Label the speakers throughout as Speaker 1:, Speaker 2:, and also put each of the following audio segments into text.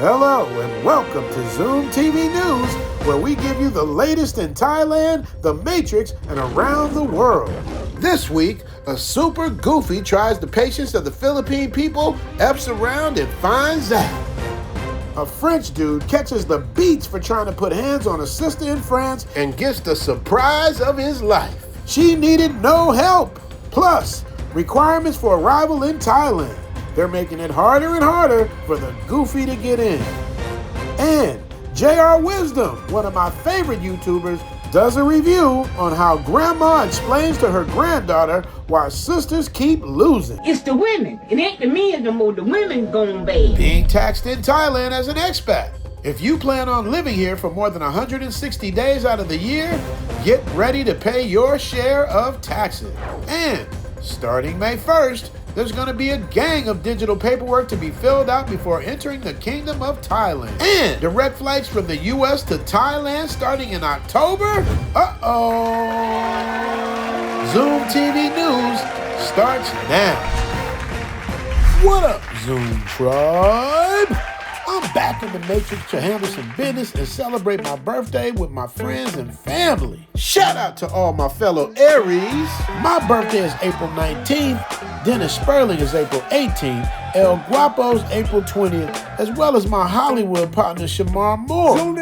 Speaker 1: Hello and welcome to Zoom TV News, where we give you the latest in Thailand, the Matrix, and around the world. This week, a super goofy tries the patience of the Philippine people, F's around and finds out. A French dude catches the beats for trying to put hands on a sister in France and gets the surprise of his life. She needed no help. Plus, requirements for arrival in Thailand. They're making it harder and harder for the goofy to get in. And JR Wisdom, one of my favorite YouTubers, does a review on how grandma explains to her granddaughter why sisters keep losing.
Speaker 2: It's the women. It ain't the men no more. The women going bad.
Speaker 1: Being taxed in Thailand as an expat. If you plan on living here for more than 160 days out of the year, get ready to pay your share of taxes. And starting May 1st, there's going to be a gang of digital paperwork to be filled out before entering the Kingdom of Thailand. And direct flights from the U.S. to Thailand starting in October? Uh-oh. Zoom TV News starts now. What up, Zoom Tribe? I'm back in the Matrix to handle some business and celebrate my birthday with my friends and family. Shout out to all my fellow Aries. My birthday is April 19th, Dennis Sperling is April 18th, El Guapo's April 20th, as well as my Hollywood partner Shamar Moore.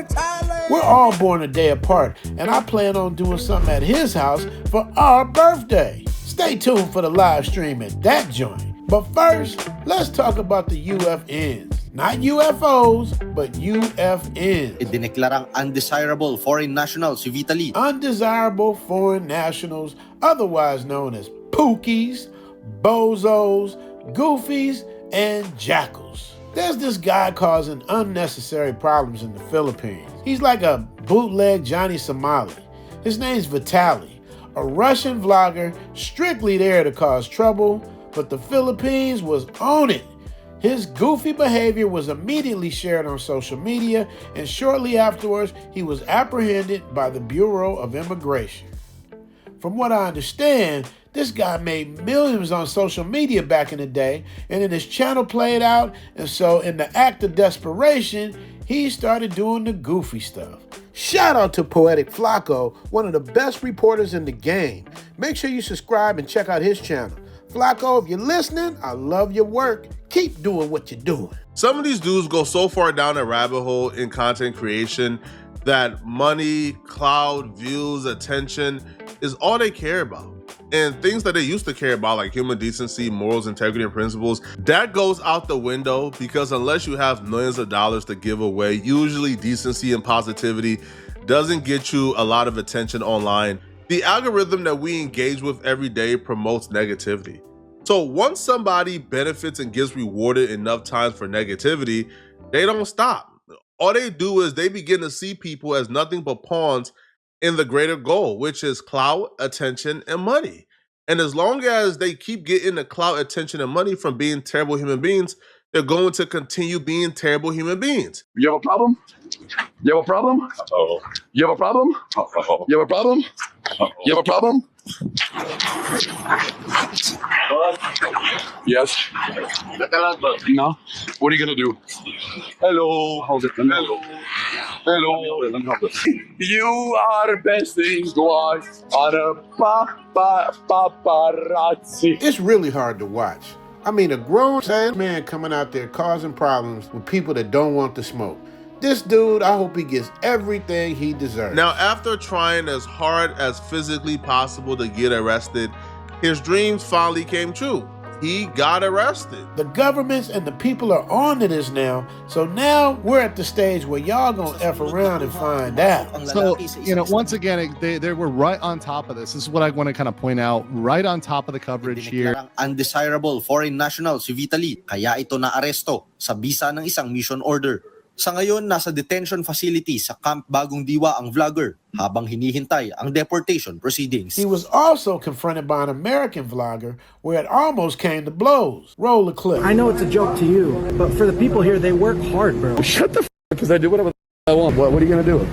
Speaker 1: We're all born a day apart, and I plan on doing something at his house for our birthday. Stay tuned for the live stream at that joint. But first, let's talk about the UFNs. Not UFOs, but UFNs.
Speaker 3: Idineklarang undesirable foreign nationals si VITALY.
Speaker 1: Undesirable foreign nationals, otherwise known as pookies, bozos, goofies, and jackals. There's this guy causing unnecessary problems in the Philippines. He's like a bootleg Johnny Somali. His name's VITALY, a Russian vlogger strictly there to cause trouble, but the Philippines was on it. His goofy behavior was immediately shared on social media, and shortly afterwards, he was apprehended by the Bureau of Immigration. From what I understand, this guy made millions on social media back in the day, and then his channel played out, and so in the act of desperation, he started doing the goofy stuff. Shout out to Poetic Flacco, one of the best reporters in the game. Make sure you subscribe and check out his channel. Flacco, if you're listening, I love your work. Keep doing what you're doing.
Speaker 4: Some of these dudes go so far down a rabbit hole in content creation that money, clout, views, attention is all they care about. And things that they used to care about, like human decency, morals, integrity, and principles, that goes out the window, because unless you have millions of dollars to give away, usually decency and positivity doesn't get you a lot of attention online. The algorithm that we engage with every day promotes negativity. So once somebody benefits and gets rewarded enough times for negativity, they don't stop. All they do is they begin to see people as nothing but pawns in the greater goal, which is clout, attention, and money. And as long as they keep getting the clout, attention, and money from being terrible human beings, they're going to continue being terrible human beings.
Speaker 5: You have a problem? You have a problem? Uh-oh. You have a problem? Uh-oh. You have a problem? Uh-oh. You have a problem? Yes. No. What are you gonna do? Hello. Hold it. Hello. Hello. You are best things to watch on a paparazzi.
Speaker 1: It's really hard to watch. I mean, a grown man coming out there causing problems with people that don't want to smoke. This dude, I hope he gets everything he deserves.
Speaker 4: Now, after trying as hard as physically possible to get arrested, his dreams finally came true. He got arrested.
Speaker 1: The governments and the people are on to this now, so now we're at the stage where y'all gonna F around and find out.
Speaker 6: So, once again, they were right on top of this. This is what I want to kind of point out, right on top of the coverage here.
Speaker 3: Undesirable foreign nationals si VITALY, kaya ito na aresto sa bisa ng isang mission order. Sa ngayon, nasa detention facility sa Camp Bagong Diwa ang vlogger habang hinihintay ang deportation proceedings.
Speaker 1: He was also confronted by an American vlogger where it almost came to blows. Roll the clip.
Speaker 7: I know it's a joke to you, but for the people here, they work hard, bro.
Speaker 5: Shut the f***, because I do whatever I want. What are you gonna do?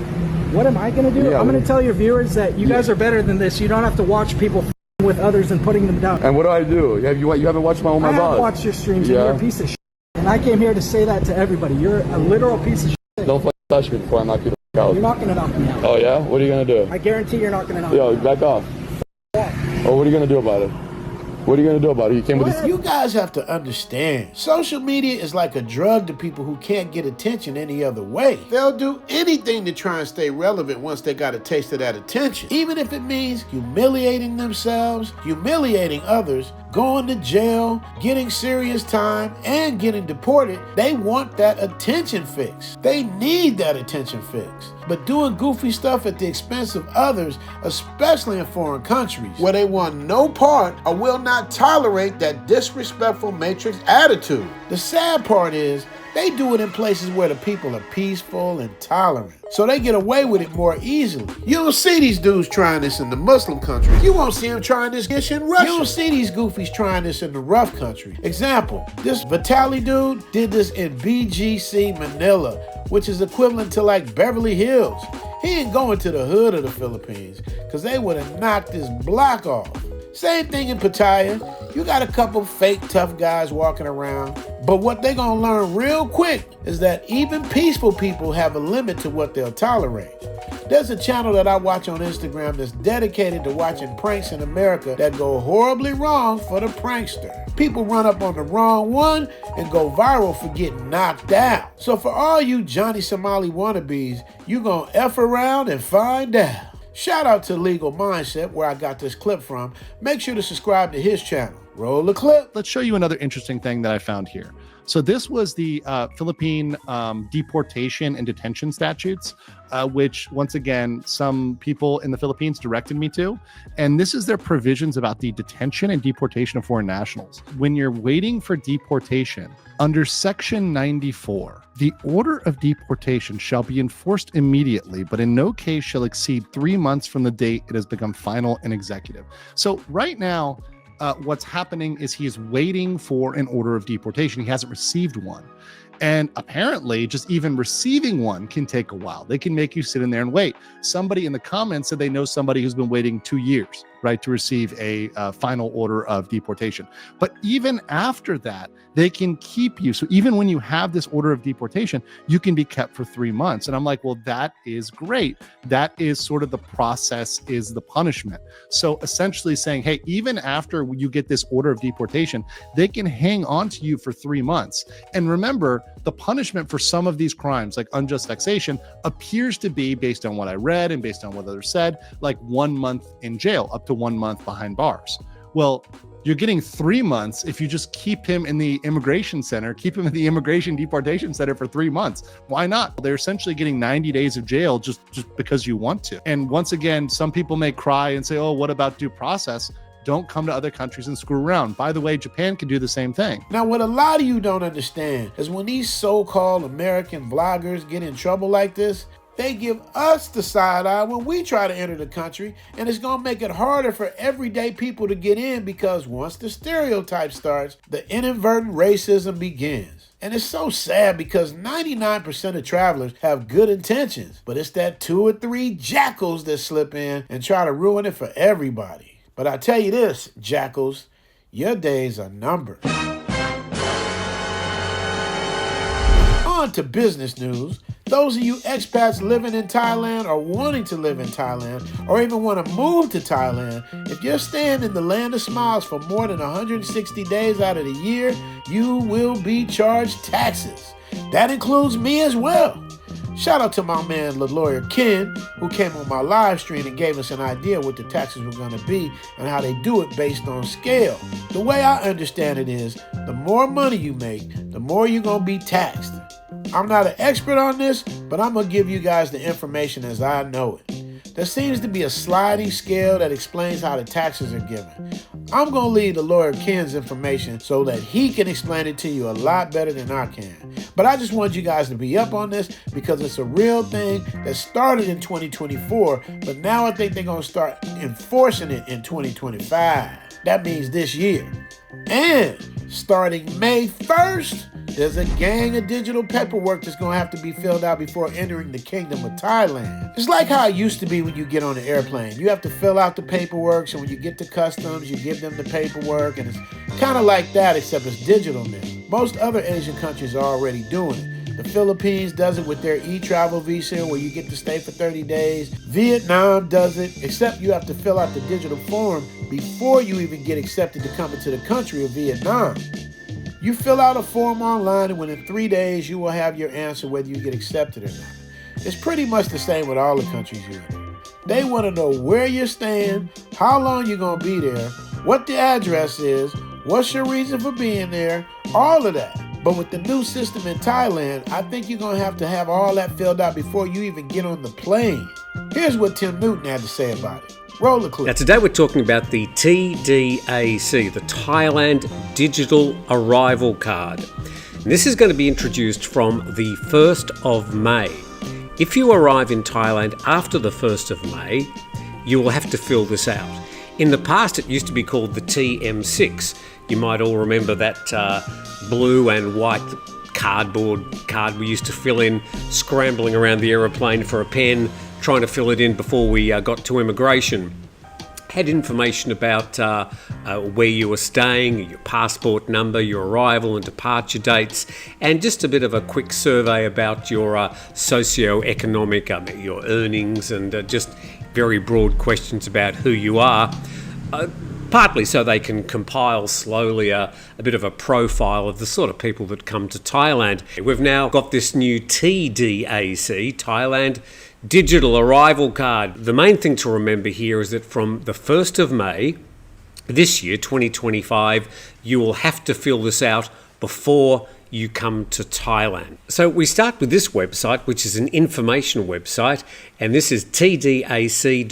Speaker 7: What am I gonna do?
Speaker 5: Yeah,
Speaker 7: I'm gonna tell your viewers that you guys are better than this. You don't have to watch people with others and putting them down.
Speaker 5: And what do? You haven't watched my
Speaker 7: I haven't watched your streams, and you're a piece of shit. And I came here to say that to everybody. You're a literal piece of shit.
Speaker 5: Don't fucking touch me before I knock you the fuck out.
Speaker 7: You're not gonna knock me out.
Speaker 5: Oh yeah? What are you gonna do?
Speaker 7: I guarantee you're not gonna knock me out.
Speaker 5: Yo, back off. Oh, what are you gonna do about it? What are you gonna do about it? You came with this.
Speaker 1: You guys have to understand, social media is like a drug to people who can't get attention any other way. They'll do anything to try and stay relevant once they got a taste of that attention. Even if it means humiliating themselves, humiliating others, going to jail, getting serious time, and getting deported, they want that attention fix. They need that attention fix. But doing goofy stuff at the expense of others, especially in foreign countries, where they want no part or will not tolerate that disrespectful matrix attitude. The sad part is, they do it in places where the people are peaceful and tolerant, so they get away with it more easily. You don't see these dudes trying this in the Muslim countries. You won't see them trying this ish in Russia. You don't see these goofies trying this in the rough country. Example, this VITALY dude did this in BGC Manila, which is equivalent to like Beverly Hills. He ain't going to the hood of the Philippines, because they would have knocked his block off. Same thing in Pattaya. You got a couple fake tough guys walking around, but what they gonna learn real quick is that even peaceful people have a limit to what they'll tolerate. There's a channel that I watch on Instagram that's dedicated to watching pranks in America that go horribly wrong for the prankster. People run up on the wrong one and go viral for getting knocked out. So for all you Johnny Somali wannabes, you gonna F around and find out. Shout out to Legal Mindset, where I got this clip from. Make sure to subscribe to his channel. Roll the clip.
Speaker 6: Let's show you another interesting thing that I found here. So this was the Philippine deportation and detention statutes, which once again, some people in the Philippines directed me to. And this is their provisions about the detention and deportation of foreign nationals. When you're waiting for deportation, under Section 94, the order of deportation shall be enforced immediately, but in no case shall exceed 3 months from the date it has become final and executive. So right now, what's happening is he is waiting for an order of deportation. He hasn't received one. And apparently, just even receiving one can take a while. They can make you sit in there and wait. Somebody in the comments said they know somebody who's been waiting 2 years, right, to receive a final order of deportation. But even after that, they can keep you. So even when you have this order of deportation, you can be kept for 3 months. And I'm like, well, that is great. That is sort of the process, is the punishment. So essentially saying, hey, even after you get this order of deportation, they can hang on to you for 3 months. And remember, the punishment for some of these crimes, like unjust vexation, appears to be, based on what I read and based on what others said, like 1 month in jail, up to 1 month behind bars. Well, you're getting 3 months if you just keep him in the immigration center, keep him in the immigration deportation center for 3 months. Why not? They're essentially getting 90 days of jail just because you want to. And once again, some people may cry and say, oh, what about due process? Don't come to other countries and screw around. By the way, Japan can do the same thing.
Speaker 1: Now, what a lot of you don't understand is when these so-called American vloggers get in trouble like this, they give us the side eye when we try to enter the country, and it's going to make it harder for everyday people to get in, because once the stereotype starts, the inadvertent racism begins. And it's so sad, because 99% of travelers have good intentions, but it's that 2 or 3 jackals that slip in and try to ruin it for everybody. But I tell you this, jackals, your days are numbered. On to business news. Those of you expats living in Thailand or wanting to live in Thailand or even want to move to Thailand, if you're staying in the land of smiles for more than 160 days out of the year, you will be charged taxes. That includes me as well. Shout out to my man, the lawyer Ken, who came on my live stream and gave us an idea what the taxes were going to be and how they do it based on scale. The way I understand it is, the more money you make, the more you're going to be taxed. I'm not an expert on this, but I'm going to give you guys the information as I know it. There seems to be a sliding scale that explains how the taxes are given. I'm going to leave the lawyer Ken's information so that he can explain it to you a lot better than I can. But I just want you guys to be up on this because it's a real thing that started in 2024, but now I think they're going to start enforcing it in 2025. That means this year. And starting May 1st, there's a gang of digital paperwork that's going to have to be filled out before entering the Kingdom of Thailand. It's like how it used to be when you get on an airplane. You have to fill out the paperwork, so when you get to customs, you give them the paperwork, and it's kind of like that, except it's digital now. Most other Asian countries are already doing it. The Philippines does it with their e-travel visa where you get to stay for 30 days. Vietnam does it, except you have to fill out the digital form before you even get accepted to come into the country of Vietnam. You fill out a form online, and within 3 days you will have your answer whether you get accepted or not. It's pretty much the same with all the countries you're in. They want to know where you're staying, how long you're going to be there, what the address is, what's your reason for being there, all of that. But with the new system in Thailand, I think you're going to have all that filled out before you even get on the plane. Here's what Tim Newton had to say about it. Roll the clip.
Speaker 8: Now today we're talking about the TDAC, the Thailand Digital Arrival Card. And this is going to be introduced from the 1st of May. If you arrive in Thailand after the 1st of May, you will have to fill this out. In the past it used to be called the TM6. You might all remember that blue and white cardboard card we used to fill in, scrambling around the aeroplane for a pen, trying to fill it in before we got to immigration. Had information about where you were staying, your passport number, your arrival and departure dates, and just a bit of a quick survey about your socio-economic, your earnings, and just very broad questions about who you are. Partly so they can compile slowly a bit of a profile of the sort of people that come to Thailand. We've now got this new TDAC, Thailand Digital Arrival Card. The main thing to remember here is that from the 1st of May this year, 2025, you will have to fill this out before you come to Thailand. So we start with this website, which is an information website, and this is tdac.in.th,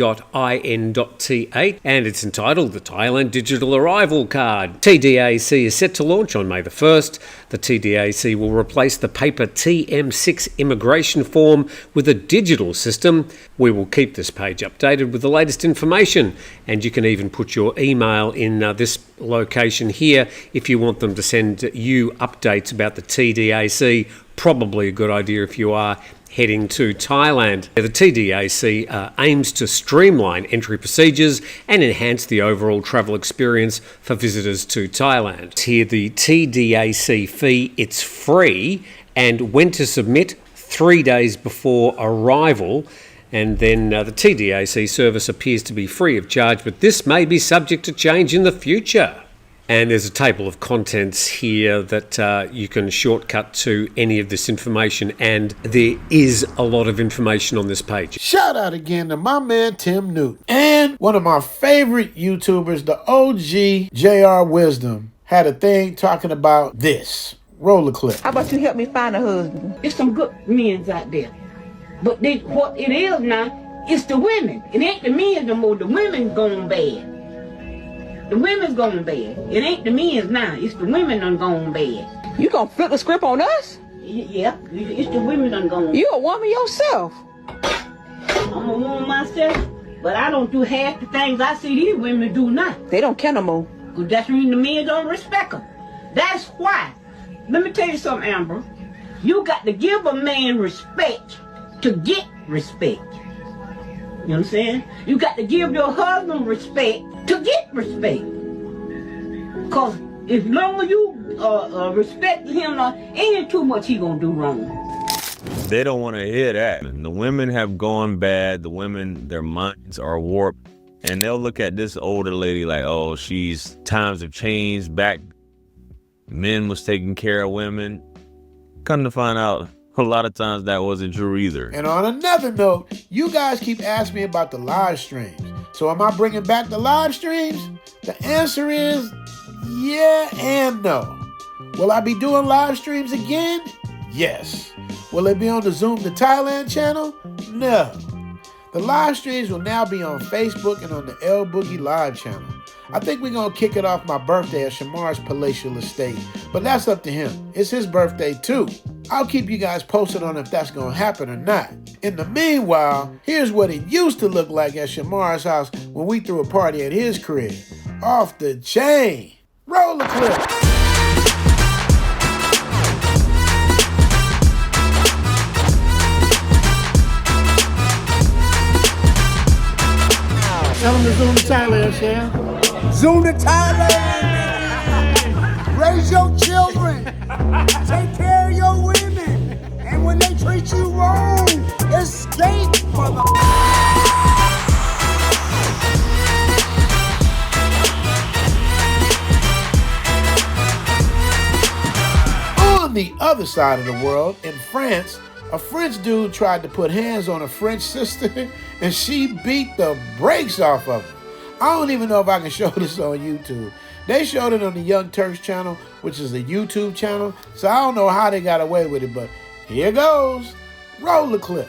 Speaker 8: and it's entitled the Thailand Digital Arrival Card. TDAC is set to launch on May the 1st. The TDAC will replace the paper TM6 immigration form with a digital system. We will keep this page updated with the latest information, and you can even put your email in this location here if you want them to send you updates about the TDAC. Probably a good idea if you are heading to Thailand. The TDAC aims to streamline entry procedures and enhance the overall travel experience for visitors to Thailand. Here the TDAC fee, it's free, and when to submit 3 days before arrival. And then the TDAC service appears to be free of charge, but this may be subject to change in the future. And there's a table of contents here that you can shortcut to any of this information, and there is a lot of information on this page.
Speaker 1: Shout out again to my man Tim Newton. And one of my favorite YouTubers, the OG JR Wisdom, had a thing talking about this. Roll the clip.
Speaker 2: How about you help me find a husband? There's some good men out there. But what it is now, it's the women. It ain't the men no more. The women going bad. The women's going bad. It ain't the men's now. It's the women done gone bad.
Speaker 9: You gonna flip the script on us?
Speaker 2: Yeah, it's the women done gone.
Speaker 9: You a woman yourself.
Speaker 2: I'm a woman myself, but I don't do half the things I see these women do now.
Speaker 9: They don't care no more.
Speaker 2: Cause that's when the men don't respect them. That's why. Let me tell you something, Amber. You got to give a man respect to get respect. You know what I'm saying? You got to give your husband respect to get respect. Cause as long as you respect him, ain't too much he gonna do wrong.
Speaker 10: They don't want to hear that. The women have gone bad. The women, their minds are warped, and they'll look at this older lady like, oh, times have changed. Back, men was taking care of women. Come to find out, a lot of times that wasn't true either.
Speaker 1: And on another note, you guys keep asking me about the live streams. So am I bringing back the live streams? The answer is yeah and no. Will I be doing live streams again? Yes. Will it be on the Zoom to Thailand channel? No. The live streams will now be on Facebook and on the L Boogie Live channel. I think we're going to kick it off my birthday at Shamar's palatial estate, but that's up to him. It's his birthday too. I'll keep you guys posted on if that's going to happen or not. In the meanwhile, here's what it used to look like at Shamar's house when we threw a party at his crib. Off the chain. Roll the clip. Tell them to zoom to Thailand, Sham.
Speaker 11: Zoom to Thailand. Raise your children. Take care of your women. And when they treat you wrong, escape for the...
Speaker 1: On the other side of the world, in France, a French dude tried to put hands on a French sister and she beat the brakes off of him. I don't even know if I can show this on YouTube. They showed it on the Young Turks channel, which is a YouTube channel, so I don't know how they got away with it, but here goes. Roll the clip.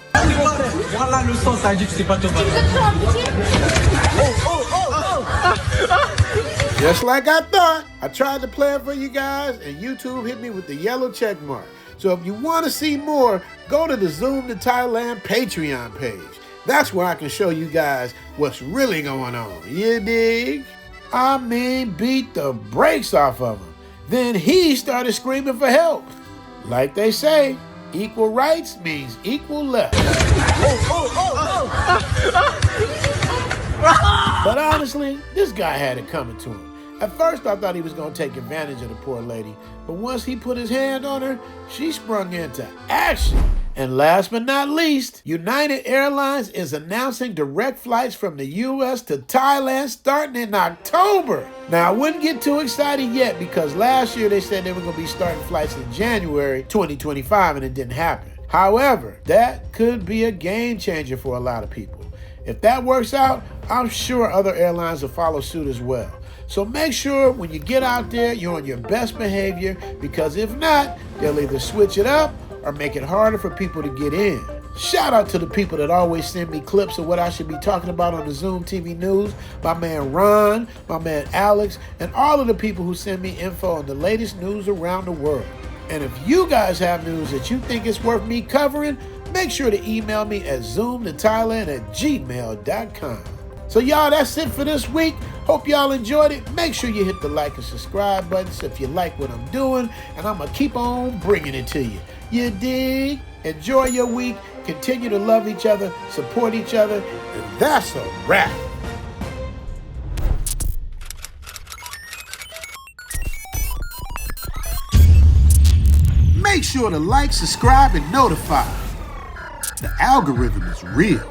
Speaker 1: Just like I thought, I tried to play it for you guys, and YouTube hit me with the yellow check mark. So if you want to see more, go to the Zoom to Thailand Patreon page. That's where I can show you guys what's really going on. You dig? I mean, beat the brakes off of him. Then he started screaming for help. Like they say, equal rights means equal left. But honestly, this guy had it coming to him. At first, I thought he was going to take advantage of the poor lady, but once he put his hand on her, she sprung into action. And last but not least, United Airlines is announcing direct flights from the U.S. to Thailand starting in October. Now, I wouldn't get too excited yet because last year they said they were going to be starting flights in January 2025 and it didn't happen. However, that could be a game changer for a lot of people. If that works out, I'm sure other airlines will follow suit as well. So make sure when you get out there, you're on your best behavior, because if not, they'll either switch it up or make it harder for people to get in. Shout out to the people that always send me clips of what I should be talking about on the Zoom TV News. My man Ron, my man Alex, and all of the people who send me info on the latest news around the world. And if you guys have news that you think is worth me covering, make sure to email me at zoomtothailand@gmail.com. So y'all, that's it for this week. Hope y'all enjoyed it. Make sure you hit the like and subscribe buttons if you like what I'm doing, and I'm gonna keep on bringing it to you. You dig? Enjoy your week. Continue to love each other, support each other, and that's a wrap. Make sure to like, subscribe, and notify. The algorithm is real.